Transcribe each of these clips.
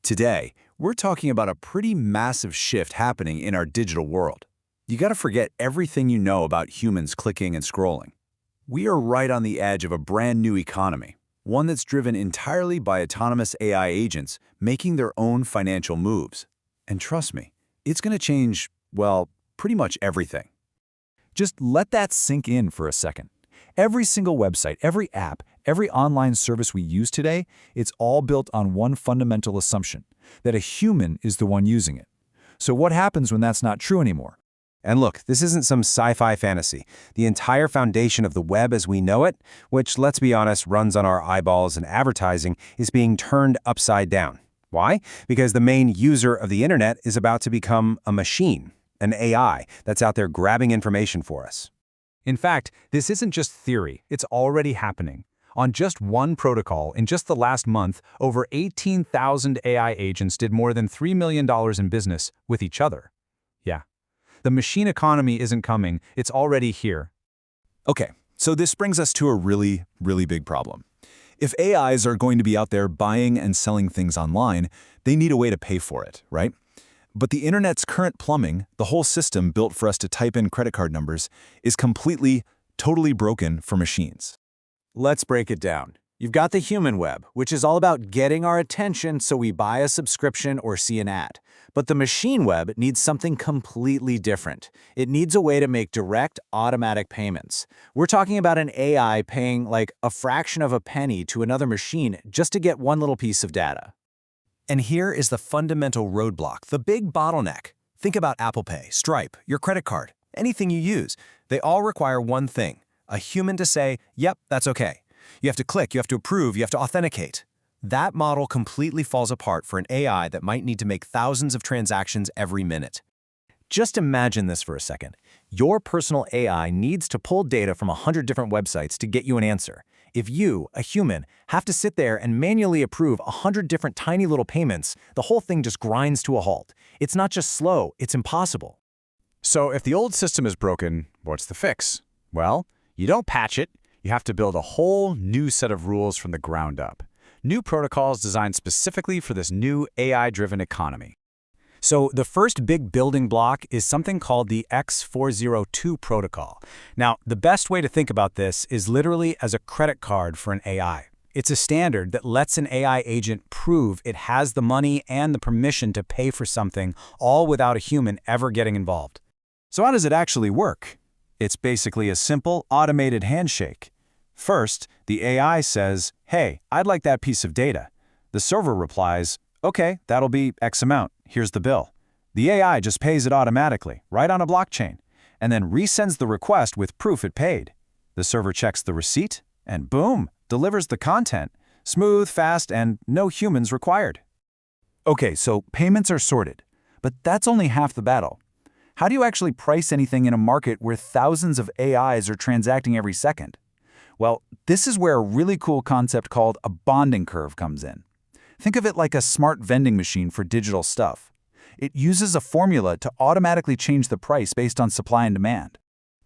Today, we're talking about a pretty massive shift happening in our digital world. You gotta forget everything you know about humans clicking and scrolling. We are right on the edge of a brand new economy, one that's driven entirely by autonomous AI agents making their own financial moves. And trust me, it's gonna change, well, pretty much everything. Just let that sink in for a second. Every single website, every app, every online service we use today, it's all built on one fundamental assumption, that a human is the one using it. So what happens when that's not true anymore? And look, this isn't some sci-fi fantasy. The entire foundation of the web as we know it, which, let's be honest, runs on our eyeballs and advertising, is being turned upside down. Why? Because the main user of the internet is about to become a machine, an AI, that's out there grabbing information for us. In fact, this isn't just theory, it's already happening. On just one protocol, in just the last month, over 18,000 AI agents did more than $3 million in business with each other. Yeah. The machine economy isn't coming, it's already here. Okay, so this brings us to a really big problem. If AIs are going to be out there buying and selling things online, they need a way to pay for it, right? But the internet's current plumbing, the whole system built for us to type in credit card numbers, is totally broken for machines. Let's break it down. You've got the human web, which is all about getting our attention so we buy a subscription or see an ad. But the machine web needs something completely different. It needs a way to make direct, automatic payments. We're talking about an AI paying like a fraction of a penny to another machine just to get one little piece of data. And here is the fundamental roadblock, the big bottleneck. Think about Apple Pay, Stripe, your credit card, anything you use. They all require one thing, a human to say, yep, that's okay. You have to click, you have to approve, you have to authenticate. That model completely falls apart for an AI that might need to make thousands of transactions every minute. Just imagine this for a second. Your personal AI needs to pull data from 100 different websites to get you an answer. If you, a human, have to sit there and manually approve 100 different tiny little payments, the whole thing just grinds to a halt. It's not just slow, it's impossible. So if the old system is broken, what's the fix? Well, you don't patch it, you have to build a whole new set of rules from the ground up. New protocols designed specifically for this new AI-driven economy. So the first big building block is something called the X402 protocol. Now, the best way to think about this is literally as a credit card for an AI. It's a standard that lets an AI agent prove it has the money and the permission to pay for something, all without a human ever getting involved. So how does it actually work? It's basically a simple, automated handshake. First, the AI says, hey, I'd like that piece of data. The server replies, okay, that'll be X amount. Here's the bill. The AI just pays it automatically, right on a blockchain, and then resends the request with proof it paid. The server checks the receipt, and boom, delivers the content. Smooth, fast, and no humans required. Okay, so payments are sorted, but that's only half the battle. How do you actually price anything in a market where thousands of AIs are transacting every second? Well, this is where a really cool concept called a bonding curve comes in. Think of it like a smart vending machine for digital stuff. It uses a formula to automatically change the price based on supply and demand.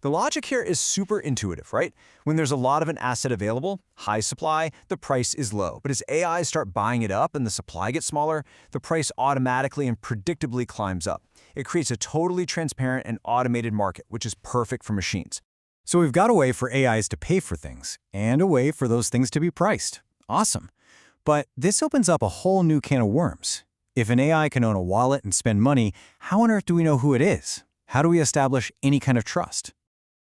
The logic here is super intuitive, right? When there's a lot of an asset available, high supply, the price is low. But as AIs start buying it up and the supply gets smaller, the price automatically and predictably climbs up. It creates a totally transparent and automated market, which is perfect for machines. So we've got a way for AIs to pay for things, and a way for those things to be priced. Awesome. But this opens up a whole new can of worms. If an AI can own a wallet and spend money, how on earth do we know who it is? How do we establish any kind of trust?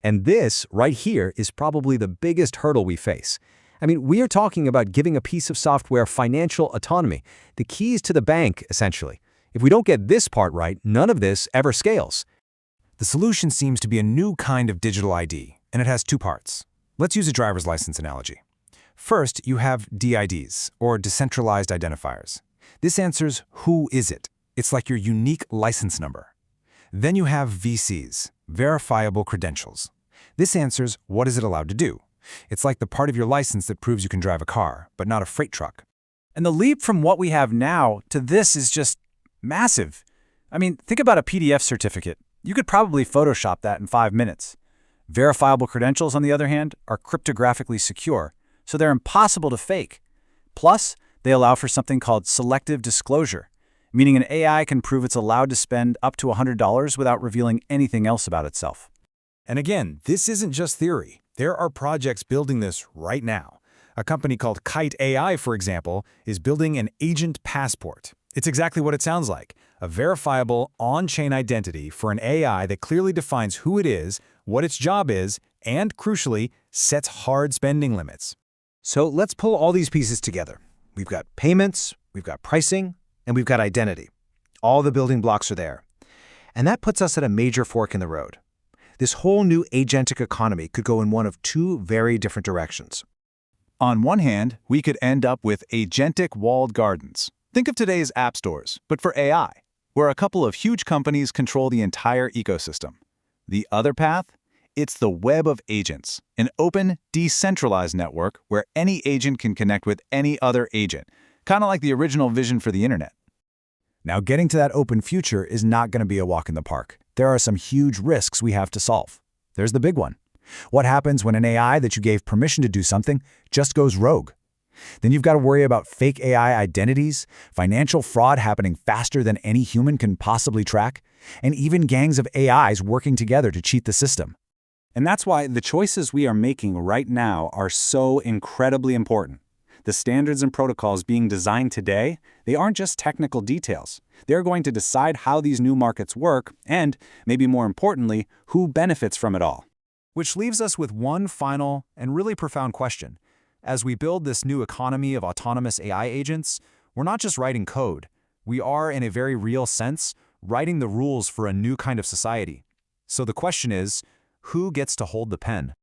And this, right here, is probably the biggest hurdle we face. I mean, we are talking about giving a piece of software financial autonomy, the keys to the bank, essentially. If we don't get this part right, none of this ever scales. The solution seems to be a new kind of digital ID, and it has two parts. Let's use a driver's license analogy. First, you have DIDs, or decentralized identifiers. This answers who is it. It's like your unique license number. Then you have VCs, verifiable credentials. This answers what is it allowed to do. It's like the part of your license that proves you can drive a car, but not a freight truck. And the leap from what we have now to this is just massive. I mean, think about a PDF certificate. You could probably Photoshop that in 5 minutes. Verifiable credentials, on the other hand, are cryptographically secure, so they're impossible to fake. Plus, They allow for something called selective disclosure, meaning an AI can prove it's allowed to spend up to $100 without revealing anything else about itself. And again, this isn't just theory. There are projects building this right now. A company called Kite AI, for example, is building an agent passport. It's exactly what it sounds like, a verifiable on-chain identity for an AI that clearly defines who it is, what its job is, and, crucially, sets hard spending limits. So let's pull all these pieces together. We've got payments, we've got pricing, and we've got identity. All the building blocks are there. And that puts us at a major fork in the road. This whole new agentic economy could go in one of two very different directions. On one hand, we could end up with agentic walled gardens. Think of today's app stores, but for AI, where a couple of huge companies control the entire ecosystem. The other path? It's the web of agents, an open, decentralized network where any agent can connect with any other agent, kind of like the original vision for the internet. Now, getting to that open future is not going to be a walk in the park. There are some huge risks we have to solve. There's the big one. What happens when an AI that you gave permission to do something just goes rogue? Then you've got to worry about fake AI identities, financial fraud happening faster than any human can possibly track, and even gangs of AIs working together to cheat the system. And that's why the choices we are making right now are so incredibly important. The standards and protocols being designed today, they aren't just technical details. They're going to decide how these new markets work and, maybe more importantly, who benefits from it all. Which leaves us with one final and really profound question. As we build this new economy of autonomous AI agents, we're not just writing code. We are, in a very real sense, writing the rules for a new kind of society. So the question is, who gets to hold the pen?